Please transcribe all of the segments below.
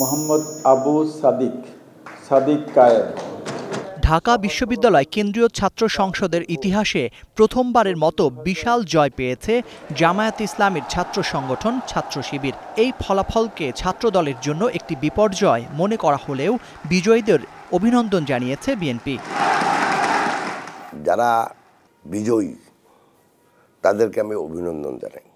মোহাম্মদ আবু সাদিক কায়েম। ঢাকা বিশ্ববিদ্যালয় কেন্দ্রীয় ছাত্র সংসদের ইতিহাসে প্রথমবারের মতো বিশাল জয় পেয়েছে জামায়াত ইসলামীর ছাত্র সংগঠন ছাত্র শিবির। এই ফলাফলকে ছাত্রদলের জন্য একটি বিপর্যয় মনে করা হলেও বিজয়ীদের অভিনন্দন জানিয়েছে বিএনপি। যারা বিজয়ী তাদেরকে আমি অভিনন্দন জানাই।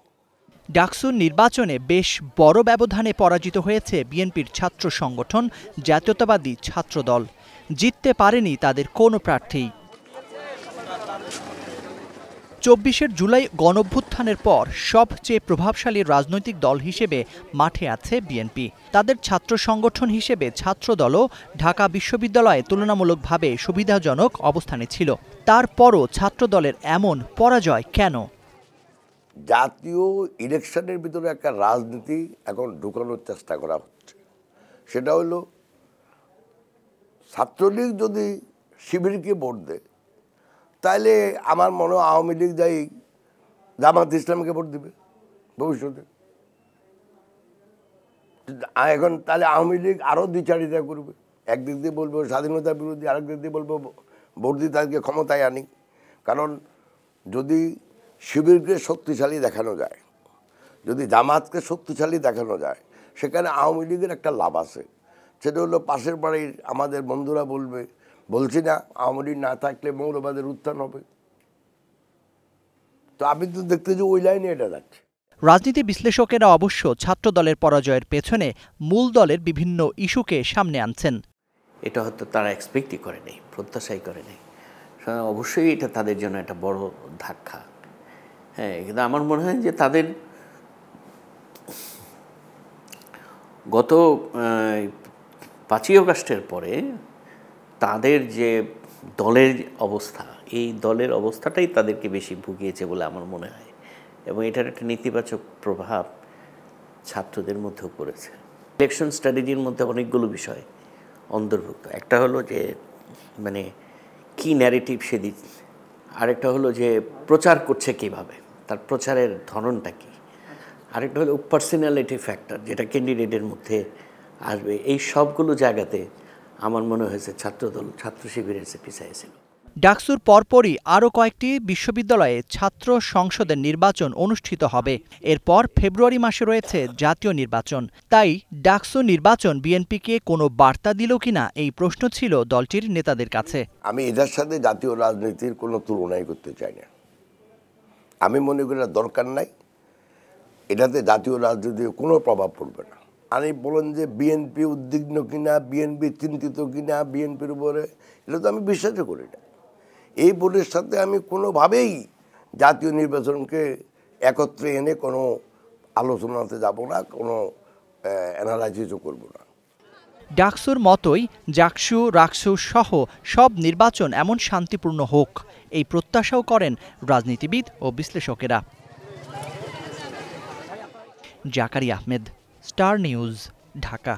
ডাকসুর নির্বাচনে বেশ বড় ব্যবধানে পরাজিত হয়েছে বিএনপির ছাত্র সংগঠন জাতীয়তাবাদী ছাত্রদল। জিততে পারেনি তাদের কোনো প্রার্থী। ২৪ জুলাই গণঅভ্যুত্থানের পর সবচেয়ে প্রভাবশালী রাজনৈতিক দল হিসেবে মাঠে আছে বিএনপি। তাদের ছাত্র সংগঠন হিসেবে ছাত্রদলও ঢাকা বিশ্ববিদ্যালয়ে তুলনামূলকভাবে সুবিধাজনক অবস্থানে ছিল। তারপরও ছাত্রদলের এমন পরাজয় কেন? জাতীয় ইলেকশনের ভিতরে একটা রাজনীতি এখন ঢুকানোর চেষ্টা করা হচ্ছে। সেটা হলো ছাত্রলীগ যদি শিবিরকে ভোট দেয় তাহলে আমার মনে হয় আওয়ামী লীগ যাই জামাত ইসলামকে ভোট দিবে ভবিষ্যতে। এখন তাহলে আওয়ামী লীগ আরও দ্বিচারিতা করবে। একদিক দিয়ে বলবো স্বাধীনতা বিরোধী, আরেক দিক দিয়ে বলবো ভোট দিয়ে তাদেরকে ক্ষমতায় আনি। কারণ যদি শিবিরকে শক্তিশালী দেখানো যায়, যদি জামাতকে শক্তিশালী দেখানো যায়, সেখানে আওয়ামী লীগের একটা লাভ আছে। সেটা হলো পাশের বাড়ির আমাদের বন্ধুরা বলছি না আওয়ামী লীগ না থাকলে মৌলবাদের উত্থান হবে। তো আমি তো দেখতে যে ওই লাইনে এটা যাচ্ছে। রাজনীতি বিশ্লেষকেরা অবশ্য ছাত্রদলের পরাজয়ের পেছনে মূল দলের বিভিন্ন ইস্যুকে সামনে আনছেন। এটা হয়তো তারা এক্সপেক্টই করেনি, প্রত্যাশাই করেনি। অবশ্যই এটা তাদের জন্য একটা বড় ধাক্কা। হ্যাঁ, কিন্তু আমার মনে হয় যে তাদের গত 5ই আগস্টের পরে তাদের যে দলের অবস্থা, এই দলের অবস্থাটাই তাদেরকে বেশি ভুগিয়েছে বলে আমার মনে হয়, এবং এটার একটা নেতিবাচক প্রভাব ছাত্রদের মধ্যেও পড়েছে। ইলেকশন স্ট্র্যাটেজির মধ্যে অনেকগুলো বিষয় অন্তর্ভুক্ত। একটা হলো যে মানে কি ন্যারেটিভ সে দিচ্ছে, আরেকটা হলো যে প্রচার করছে কীভাবে, তার প্রচারের ধরনটা কী, আরেকটা হলো পার্সোনালিটি ফ্যাক্টর যেটা ক্যান্ডিডেটের মধ্যে আসবে। এই সবগুলো জায়গাতে আমার মনে হয়েছে ছাত্রদল ছাত্র শিবিরের চেয়ে পিছিয়েছিল। ডাকসুর পরপরই আরও কয়েকটি বিশ্ববিদ্যালয়ে ছাত্র সংসদের নির্বাচন অনুষ্ঠিত হবে। এরপর ফেব্রুয়ারি মাসে রয়েছে জাতীয় নির্বাচন। তাই ডাকসু নির্বাচন বিএনপিকে কোনো বার্তা দিল কিনা এই প্রশ্ন ছিল দলটির নেতাদের কাছে। আমি এটার সাথে জাতীয় রাজনীতির কোনো তুলনাই করতে চাই না। আমি মনে করি দরকার নাই, এটাতে জাতীয় রাজনীতির কোনো প্রভাব পড়বে না। আমি বলেন যে বিএনপি উদ্বিগ্ন কিনা, বিএনপি চিন্তিত কিনা বিএনপির উপরে, এটা তো আমি বিশ্বাসই করি না। এই বোর্ডের সাথে আমি কোনোভাবেই জাতীয় নির্বাচনকে একত্রে এনে কোনো আলোচনাতে যাব না, কোনো অ্যানালাইসিসও করব না। ডাকসুর মতোই জাকসু, রাকসু সহ সব নির্বাচন এমন শান্তিপূর্ণ হোক, এই প্রত্যাশাও করেন রাজনীতিবিদ ও বিশ্লেষকেরা। Zakaria Ahmed, star news, Dhaka.